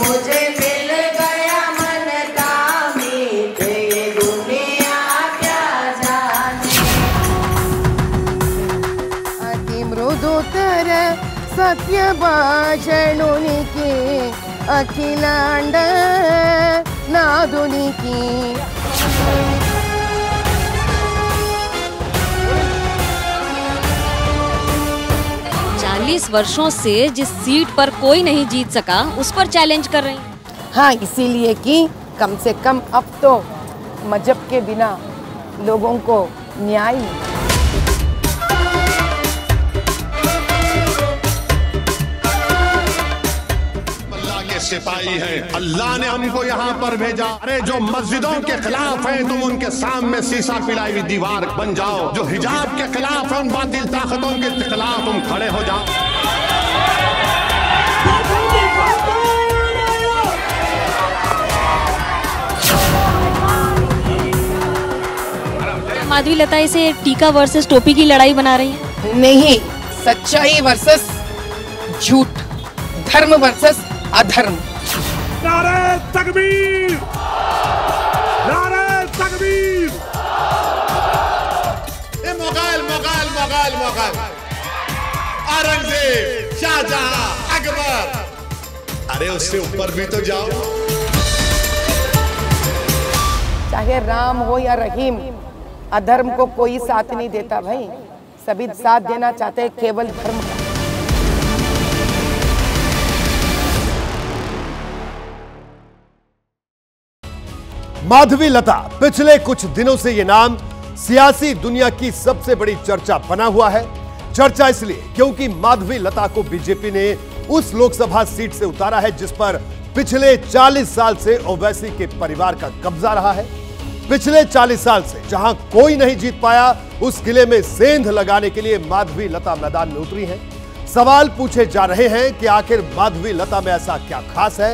मुझे मिल गया मन का मीत, ये दुनिया क्या जाने। अति मृदुतर सत्य भाषणुनिकी अखिलांड नादुनिकी। 40 वर्षों से जिस सीट पर कोई नहीं जीत सका उस पर चैलेंज कर रही हैं। हाँ, इसीलिए कि कम से कम अब तो मजहब के बिना लोगों को न्याय मिले। सिपाही हैं, अल्लाह ने हमको यहाँ पर भेजा। अरे जो मस्जिदों के खिलाफ हैं तुम उनके सामने शीशा पिलाई हुई दीवार बन जाओ। जो हिजाब के खिलाफ है उन बातिल ताकतों के खिलाफ तुम खड़े हो जाओ। माधवीलता इसे टीका वर्सेस टोपी की लड़ाई बना रही है। नहीं, सच्चाई वर्सेस झूठ, धर्म वर्सेस अधर्म। नारे तकबीर, नारे तकबीर। मुगल मुगल मुगल मुगल, औरंगजेब, शाहजहां, अकबर, अरे उससे ऊपर भी तो जाओ। चाहे राम हो या रहीम, अधर्म को कोई साथ नहीं देता भाई। सभी साथ देना चाहते हैं केवल धर्म का। माधवीलता, पिछले कुछ दिनों से यह नाम सियासी दुनिया की सबसे बड़ी चर्चा बना हुआ है। चर्चा इसलिए क्योंकि माधवीलता को बीजेपी ने उस लोकसभा सीट से उतारा है जिस पर पिछले 40 साल से ओवैसी के परिवार का कब्जा रहा है। पिछले 40 साल से जहां कोई नहीं जीत पाया, उस किले में सेंध लगाने के लिए माधवीलता मैदान में उतरी हैं। सवाल पूछे जा रहे हैं कि आखिर माधवीलता में ऐसा क्या खास है,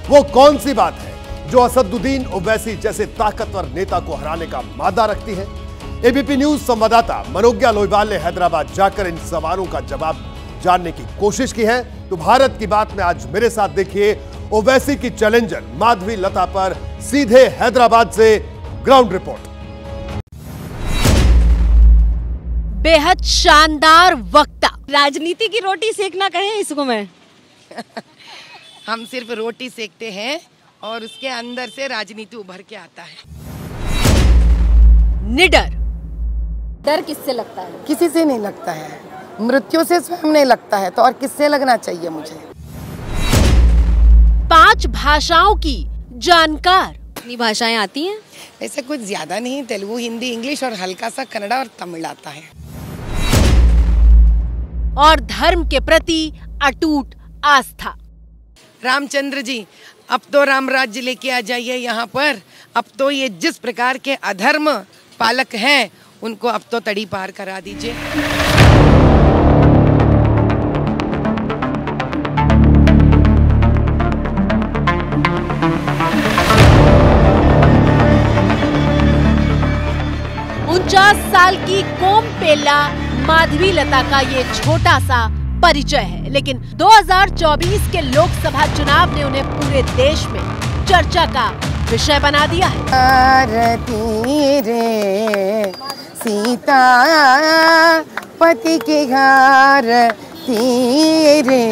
वो कौन सी बात है जो असदुद्दीन ओवैसी जैसे ताकतवर नेता को हराने का मादा रखती है। एबीपी न्यूज संवाददाता मनोज्ञा लोईवाल ने हैदराबाद जाकर इन सवालों का जवाब जानने की कोशिश की है। तो भारत की बात में आज मेरे साथ देखिए ओवैसी की चैलेंजर माधवीलता पर सीधे हैदराबाद से ग्राउंड रिपोर्ट। बेहद शानदार वक्ता, राजनीति की रोटी सेकना कहें इसको मैं। हम सिर्फ रोटी सेकते हैं और उसके अंदर से राजनीति उभर के आता है। निडर, डर किससे लगता है? किसी से नहीं लगता है, मृत्यु से स्वयं नहीं लगता है, तो और किससे लगना चाहिए मुझे। 5 भाषाओं की जानकार। कितनी भाषाएं आती हैं? ऐसा कुछ ज्यादा नहीं, तेलुगु, हिंदी, इंग्लिश और हल्का सा कन्नड़ा और तमिल आता है। और धर्म के प्रति अटूट आस्था। रामचंद्र जी, अब तो राम राज्य लेके आ जाइए यहाँ पर। अब तो ये जिस प्रकार के अधर्म पालक हैं उनको अब तो तड़ी पार करा दीजिए। साल की कोमपेला माधवीलता का ये छोटा सा परिचय है, लेकिन 2024 के लोकसभा चुनाव ने उन्हें पूरे देश में चर्चा का विषय बना दिया है। आरती रे सीता पति के घर तीरे,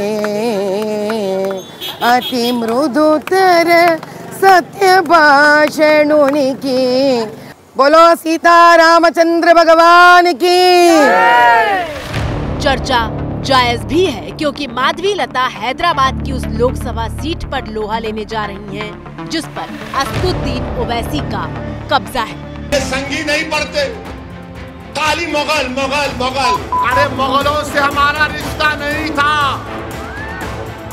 अति मृदुतर सत्य भाषणुनि की। बोलो सीता रामचंद्र भगवान की। चर्चा जायज भी है क्योंकि माधवीलता हैदराबाद की उस लोकसभा सीट पर लोहा लेने जा रही हैं, जिस पर असदुद्दीन ओवैसी का कब्जा है। संगी नहीं पढ़ते, काली मुगल मुगल मुगल। अरे मुगलों से हमारा रिश्ता नहीं था।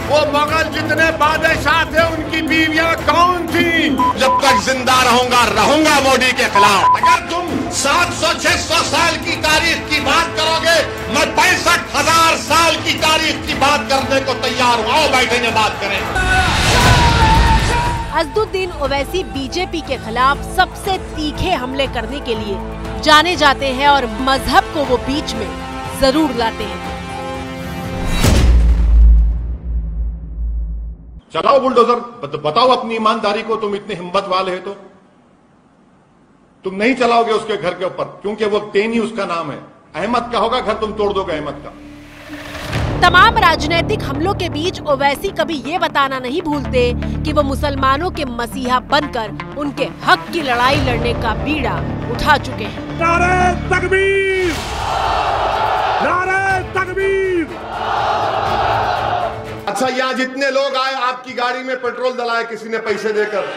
वो मुगल जितने बादशाह थे उनकी बीवियां कौन थी? जब तक जिंदा रहूंगा मोदी के खिलाफ। अगर तुम 700-600 साल की तारीख की बात करोगे, मैं 65,000 साल की तारीख की बात करने को तैयार हूँ। आओ बैठेंगे, बात करें। असदुद्दीन ओवैसी बीजेपी के खिलाफ सबसे तीखे हमले करने के लिए जाने जाते हैं और मजहब को वो बीच में जरूर लाते हैं। चलाओ बुलडोजर, बताओ अपनी ईमानदारी को, तुम इतने हिम्मत वाले हैं तो तुम नहीं चलाओगे उसके घर के ऊपर, क्योंकि वो टेनी उसका नाम है। अहमद का होगा घर, तुम तोड़ दोगे अहमद का। तमाम राजनीतिक हमलों के बीच ओवैसी कभी ये बताना नहीं भूलते कि वो मुसलमानों के मसीहा बनकर उनके हक की लड़ाई लड़ने का बीड़ा उठा चुके हैं। नारे तकबीर! नारे तकबीर! अच्छा, यहाँ जितने लोग आए आपकी गाड़ी में पेट्रोल डलाए किसी ने पैसे देकर?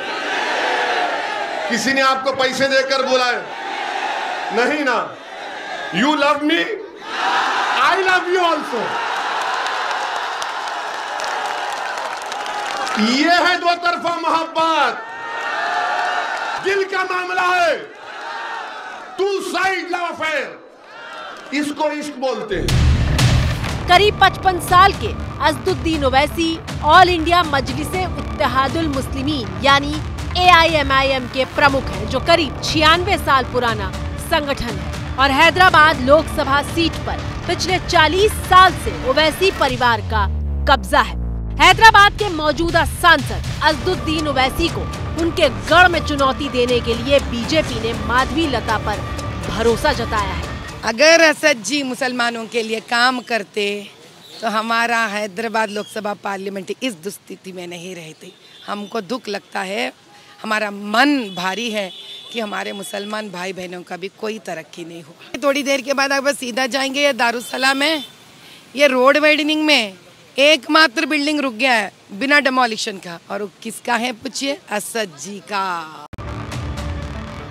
किसी ने आपको पैसे देकर बुलाए? नहीं ना। You love me, I love you also. ये है दो तरफा मोहब्बत, दिल का मामला है, टू साइड लव अफेयर, इसको इश्क बोलते हैं। करीब 55 साल के असदुद्दीन ओवैसी ऑल इंडिया मजलिसे इत्तेहादुल मुस्लिमीन यानी AIMIM के प्रमुख हैं, जो करीब 96 साल पुराना संगठन है और हैदराबाद लोकसभा सीट पर पिछले 40 साल से ओवैसी परिवार का कब्जा है। हैदराबाद के मौजूदा सांसद असदुद्दीन ओवैसी को उनके गढ़ में चुनौती देने के लिए बीजेपी ने माधवी लता पर भरोसा जताया है। अगर असद जी मुसलमानों के लिए काम करते तो हमारा हैदराबाद लोकसभा पार्लियामेंट इस दुस्थिति में नहीं रहती। हमको दुख लगता है, हमारा मन भारी है कि हमारे मुसलमान भाई बहनों का भी कोई तरक्की नहीं हुआ। थोड़ी देर के बाद आप सीधा जाएंगे ये दारुसलाम में, ये रोड वाइडनिंग में एकमात्र बिल्डिंग रुक गया है बिना डेमोलिशन का, और वो किसका है पूछिए? असद जी का।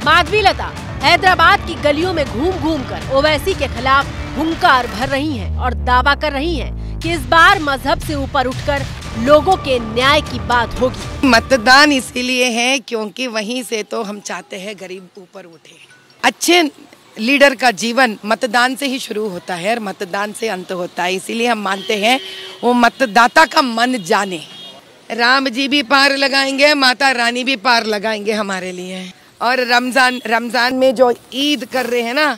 माधवी लता हैदराबाद की गलियों में घूम घूम कर ओवैसी के खिलाफ हुंकार भर रही हैं और दावा कर रही हैं कि इस बार मजहब से ऊपर उठकर लोगों के न्याय की बात होगी। मतदान इसीलिए है क्योंकि वहीं से तो हम चाहते हैं गरीब ऊपर उठे। अच्छे लीडर का जीवन मतदान से ही शुरू होता है और मतदान से अंत होता है, इसीलिए हम मानते हैं वो मतदाता का मन जाने। राम जी भी पार लगाएंगे, माता रानी भी पार लगाएंगे हमारे लिए, और रमजान में जो ईद कर रहे हैं ना,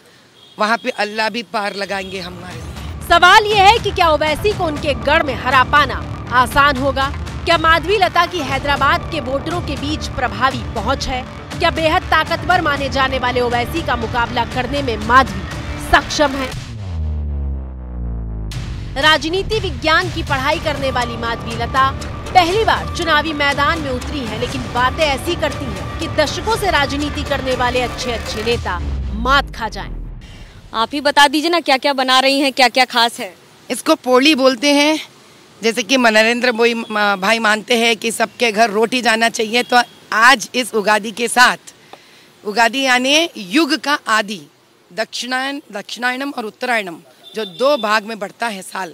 वहाँ पे अल्लाह भी पार लगाएंगे हमारे लिए। सवाल ये है कि क्या ओवैसी को उनके गढ़ में हरा पाना आसान होगा? क्या माधवी लता की हैदराबाद के वोटरों के बीच प्रभावी पहुंच है? क्या बेहद ताकतवर माने जाने वाले ओवैसी का मुकाबला करने में माधवी सक्षम है? राजनीति विज्ञान की पढ़ाई करने वाली माधवी लता पहली बार चुनावी मैदान में उतरी है, लेकिन बातें ऐसी करती हैं कि दशकों से राजनीति करने वाले अच्छे नेता मात खा जाएं। आप ही बता दीजिए ना, क्या क्या बना रही हैं, क्या क्या खास है? इसको पोली बोलते हैं। जैसे कि नरेंद्र भाई मानते हैं कि सबके घर रोटी जाना चाहिए, तो आज इस उगादी के साथ, उगादी यानी युग का आदि, दक्षिणायनम और उत्तरायणम जो 2 भाग में बढ़ता है साल,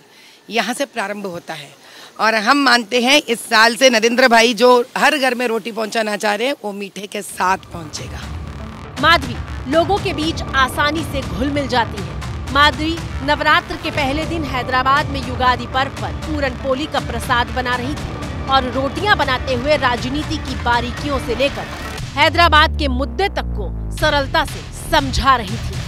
यहाँ से प्रारंभ होता है। और हम मानते हैं इस साल से नरेंद्र भाई जो हर घर में रोटी पहुंचाना चाह रहे हैं, वो मीठे के साथ पहुंचेगा। माधवी लोगों के बीच आसानी से घुल मिल जाती है। माधवी नवरात्र के पहले दिन हैदराबाद में युगादि पर्व पर पूरन पोली का प्रसाद बना रही थी और रोटियां बनाते हुए राजनीति की बारीकियों से लेकर हैदराबाद के मुद्दे तक को सरलता से समझा रही थी।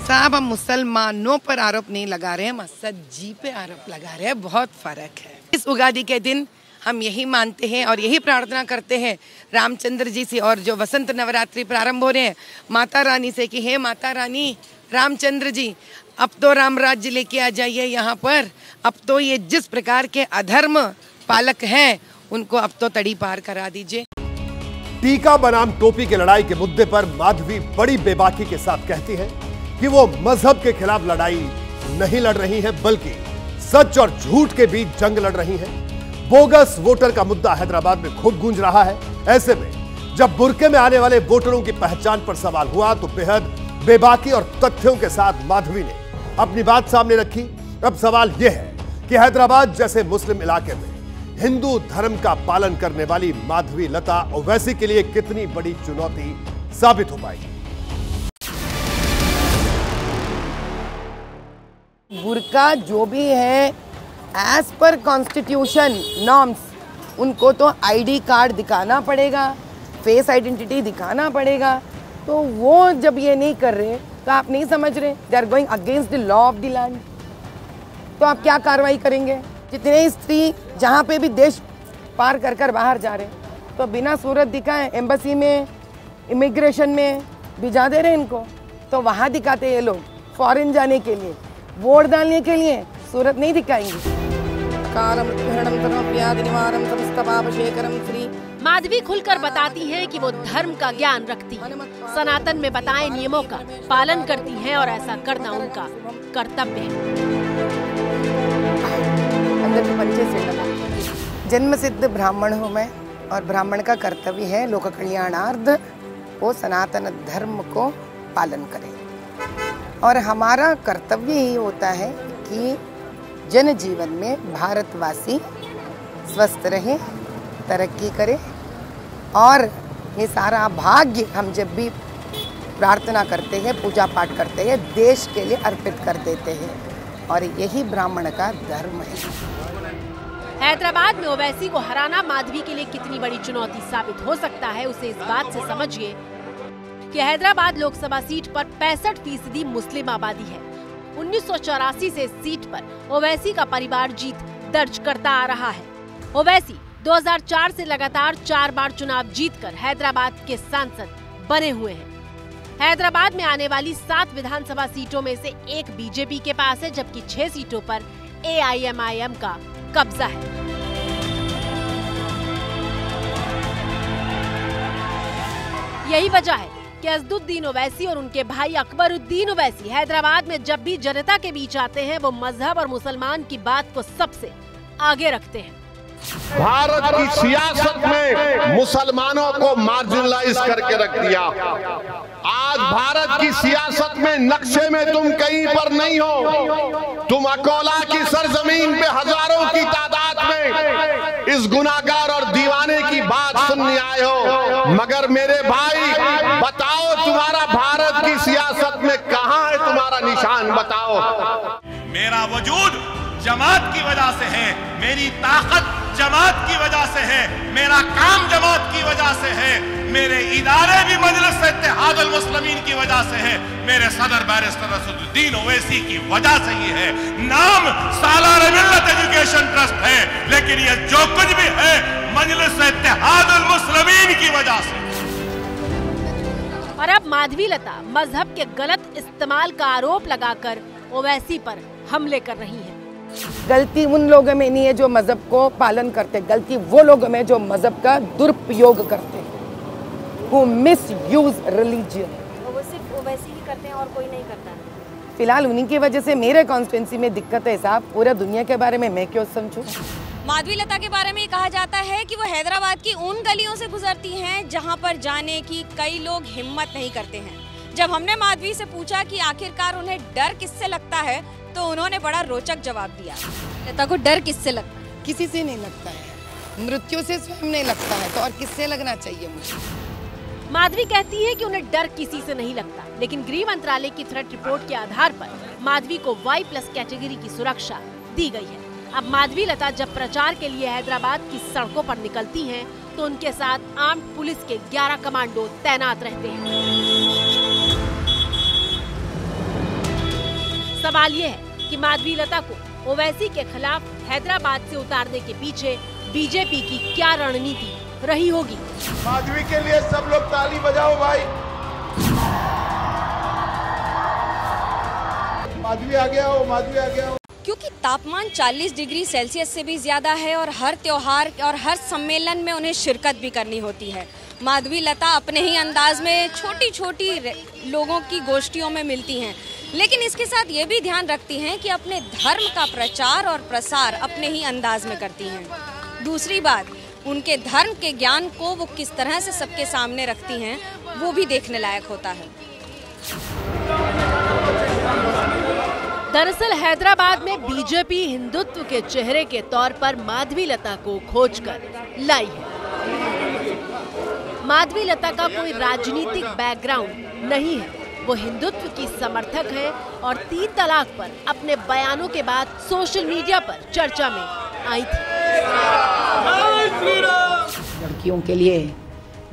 साहब, हम मुसलमानों पर आरोप नहीं लगा रहे हैं, हम असद जी पे आरोप लगा रहे हैं, बहुत फर्क है। इस उगादी के दिन हम यही मानते हैं और यही प्रार्थना करते हैं रामचंद्र जी से, और जो वसंत नवरात्रि प्रारंभ हो रहे हैं माता रानी से कि हे माता रानी रामचंद्र जी, अब तो राम राज्य लेके आ जाइए यहाँ पर। अब तो ये जिस प्रकार के अधर्म पालक हैं उनको अब तो तड़ी पार करा दीजिए। टीका बनाम टोपी की लड़ाई के मुद्दे पर माधवी बड़ी बेबाकी के साथ कहती है कि वो मजहब के खिलाफ लड़ाई नहीं लड़ रही है, बल्कि सच और झूठ के बीच जंग लड़ रही है। बोगस वोटर का मुद्दा हैदराबाद में खूब गूंज रहा है। ऐसे में जब बुरके में आने वाले वोटरों की पहचान पर सवाल हुआ तो बेहद बेबाकी और तथ्यों के साथ माधवी ने अपनी बात सामने रखी। अब सवाल यह है कि हैदराबाद जैसे मुस्लिम इलाके में हिंदू धर्म का पालन करने वाली माधवी लता ओवैसी के लिए कितनी बड़ी चुनौती साबित हो पाएगी। बुर्का जो भी है एज पर कॉन्स्टिट्यूशन नॉर्म्स, उनको तो आईडी कार्ड दिखाना पड़ेगा, फेस आइडेंटिटी दिखाना पड़ेगा। तो वो जब ये नहीं कर रहे तो आप नहीं समझ रहे, they are going against the law of the land. तो आप क्या कार्रवाई करेंगे? जितने स्त्री जहाँ पे भी देश पार कर कर बाहर जा रहे, तो बिना सूरत दिखाए एम्बेसी में, इमिग्रेशन में भिजा दे रहे इनको। तो वहाँ दिखाते ये लोग फॉरेन जाने के लिए, वोट डालने के लिए सूरत नहीं दिखाएंगे। माधवी खुलकर बताती हैं कि वो धर्म का ज्ञान रखती हैं, सनातन में बताए नियमों का पालन करती हैं और ऐसा करना उनका कर्तव्य है। अंदर के पंचे से लगा। जन्म सिद्ध ब्राह्मण हूँ मैं, और ब्राह्मण का कर्तव्य है लोक कल्याणार्थ वो सनातन धर्म को पालन करें। और हमारा कर्तव्य ही होता है कि जन जीवन में भारतवासी स्वस्थ रहे, तरक्की करे, और ये सारा भाग्य हम जब भी प्रार्थना करते हैं, पूजा पाठ करते हैं, देश के लिए अर्पित कर देते हैं, और यही ब्राह्मण का धर्म है। हैदराबाद में ओवैसी को हराना माधवी के लिए कितनी बड़ी चुनौती साबित हो सकता है, उसे इस बात से समझिए कि हैदराबाद लोकसभा सीट पर 65% मुस्लिम आबादी है। 1984 से इस सीट पर ओवैसी का परिवार जीत दर्ज करता आ रहा है। ओवैसी 2004 से लगातार 4 बार चुनाव जीतकर हैदराबाद के सांसद बने हुए हैं। हैदराबाद में आने वाली 7 विधानसभा सीटों में से 1 बीजेपी के पास है, जबकि 6 सीटों पर AIMIM का कब्जा है। यही वजह है कि असदुद्दीन ओवैसी और उनके भाई अकबरुद्दीन ओवैसी हैदराबाद में जब भी जनता के बीच आते हैं, वो मजहब और मुसलमान की बात को सबसे आगे रखते हैं। भारत की सियासत में मुसलमानों को मार्जिनलाइज करके रख दिया। आज भारत की सियासत में नक्शे में तुम कहीं पर नहीं हो। तुम अकोला की सरजमीन पे हजारों की तादाद में इस गुनाहगार और दीवाने की बात सुनने आए हो, मगर मेरे भाई बताओ तुम्हारा भारत की सियासत में कहां है तुम्हारा निशान, बताओ। मेरा वजूद जमात की वजह से है, मेरी ताकत जमात की वजह से है, मेरा काम जमात की वजह से है, मेरे इदारे भी मजलिस इत्तेहादुल मुस्लिमीन की वजह से है, मेरे सदर बैरिस्टर असदुद्दीन ओवैसी की वजह से ही है। नाम सालार मिल्लत एजुकेशन ट्रस्ट है, लेकिन ये जो कुछ भी है मजलिस इत्तेहादुल मुस्लिमीन की वजह से। और अब माधवी लता मजहब के गलत इस्तेमाल का आरोप लगाकर ओवैसी पर हमले कर रही है। गलती उन लोगों में नहीं है जो मजहब को पालन करते, गलती वो लोगों में जो मजहब का दुरुपयोग करते हैं, who misuse religion। वो सिर्फ ओवैसी ही करते हैं और कोई नहीं करता है। फिलहाल उन्हीं की वजह से मेरे कॉन्स्टिट्यूंसी में दिक्कत है साहब, पूरा दुनिया के बारे में मैं क्यों समझूं। माधवी लता के बारे में ये कहा जाता है कि वो हैदराबाद की उन गलियों से गुजरती हैं जहां पर जाने की कई लोग हिम्मत नहीं करते हैं। जब हमने माधवी से पूछा कि आखिरकार उन्हें डर किससे लगता है, तो उन्होंने बड़ा रोचक जवाब दिया। लता को डर किससे लगता है? किसी से नहीं लगता है, मृत्यु से स्वयं नहीं लगता है, तो और किससे लगना चाहिए मुझे। माधवी कहती है कि उन्हें डर किसी से नहीं लगता, लेकिन गृह मंत्रालय की थ्रेट रिपोर्ट के आधार पर माधवी को Y+ कैटेगरी की सुरक्षा दी गई है। अब माधवी लता जब प्रचार के लिए हैदराबाद की सड़कों पर निकलती हैं, तो उनके साथ आर्म्ड पुलिस के 11 कमांडो तैनात रहते हैं। सवाल ये है कि माधवी लता को ओवैसी के खिलाफ हैदराबाद से उतारने के पीछे बीजेपी की क्या रणनीति रही होगी। माधवी के लिए सब लोग ताली बजाओ भाई। माधवी आ गया हो, माधवी आ गया हो। क्योंकि तापमान 40 डिग्री सेल्सियस से भी ज्यादा है और हर त्योहार और हर सम्मेलन में उन्हें शिरकत भी करनी होती है। माधवी लता अपने ही अंदाज में छोटी छोटी लोगों की गोष्ठियों में मिलती हैं, लेकिन इसके साथ ये भी ध्यान रखती हैं कि अपने धर्म का प्रचार और प्रसार अपने ही अंदाज में करती हैं। दूसरी बात, उनके धर्म के ज्ञान को वो किस तरह से सबके सामने रखती हैं, वो भी देखने लायक होता है। दरअसल हैदराबाद में बीजेपी हिंदुत्व के चेहरे के तौर पर माधवी लता को खोजकर लाई है। माधवी लता का कोई राजनीतिक बैकग्राउंड नहीं है, वो हिंदुत्व की समर्थक है और 3 तलाक पर अपने बयानों के बाद सोशल मीडिया पर चर्चा में आई थी। लड़कियों के लिए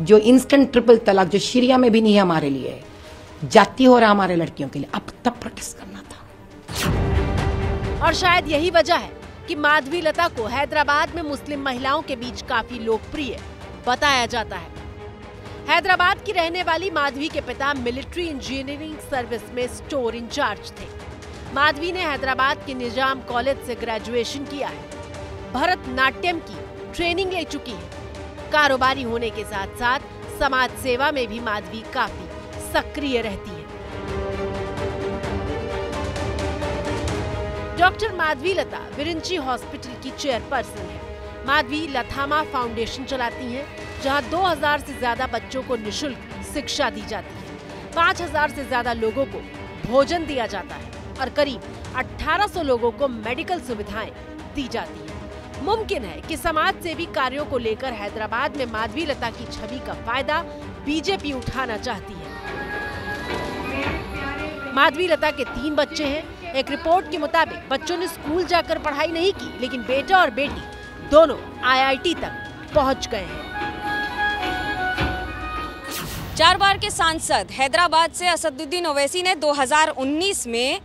जो इंस्टेंट ट्रिपल तलाक जो शरिया में भी नहीं है हमारे लिए, जाती हो रहा हमारे लड़कियों के लिए, अब तब प्रोटेस्ट करना था। और शायद यही वजह है कि माधवी लता को हैदराबाद में मुस्लिम महिलाओं के बीच काफी लोकप्रिय बताया जाता है। हैदराबाद की रहने वाली माधवी के पिता मिलिट्री इंजीनियरिंग सर्विस में स्टोर इंचार्ज थे। माधवी ने हैदराबाद के निजाम कॉलेज से ग्रेजुएशन किया है। भरतनाट्यम की ट्रेनिंग ले चुकी है। कारोबारी होने के साथ साथ समाज सेवा में भी माधवी काफी सक्रिय रहती है। डॉक्टर माधवी लता विरिंची हॉस्पिटल की चेयरपर्सन है। माधवी लथामा फाउंडेशन चलाती हैं, जहां 2000 से ज्यादा बच्चों को निशुल्क शिक्षा दी जाती है। 5000 से ज्यादा लोगों को भोजन दिया जाता है और करीब 1800 लोगों को मेडिकल सुविधाएं दी जाती है। मुमकिन है कि समाज सेवी कार्यों को लेकर हैदराबाद में माधवी लता की छवि का फायदा बीजेपी उठाना चाहती है। माधवी लता के 3 बच्चे हैं। एक रिपोर्ट के मुताबिक बच्चों ने स्कूल जाकर पढ़ाई नहीं की, लेकिन बेटा और बेटी दोनों IIT तक पहुंच गए हैं। 4 बार के सांसद हैदराबाद से असदुद्दीन ओवैसी ने 2019 में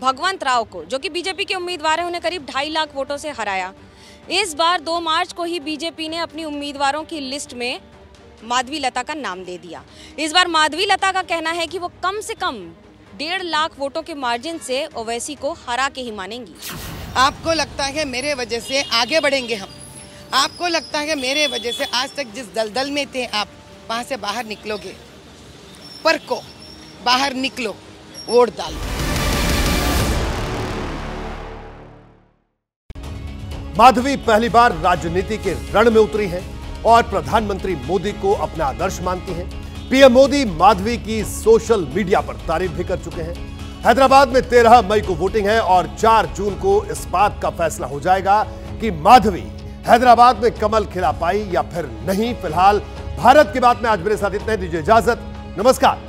भगवंत राव को, जो कि बीजेपी के उम्मीदवार हैं, उन्हें करीब 2.5 लाख वोटों से हराया। इस बार 2 मार्च को ही बीजेपी ने अपनी उम्मीदवारों की लिस्ट में माधवी लता का नाम दे दिया। इस बार माधवी लता का कहना है कि वो कम से कम 1.5 लाख वोटों के मार्जिन से ओवैसी को हरा के ही मानेंगी। आपको लगता है मेरे वजह से आगे बढ़ेंगे हम? आपको लगता है मेरे वजह से आज तक जिस दलदल में थे आप वहां से बाहर निकलोगे? पर को बाहर निकलो, वोट डालो। माधवी पहली बार राजनीति के रण में उतरी हैं और प्रधानमंत्री मोदी को अपना आदर्श मानती हैं। पीएम मोदी माधवी की सोशल मीडिया पर तारीफ भी कर चुके हैं। हैदराबाद में 13 मई को वोटिंग है और 4 जून को इस बात का फैसला हो जाएगा कि माधवी हैदराबाद में कमल खिला पाई या फिर नहीं। फिलहाल भारत की बात में आज मेरे साथ इतना ही। दीजिए इजाजत, नमस्कार।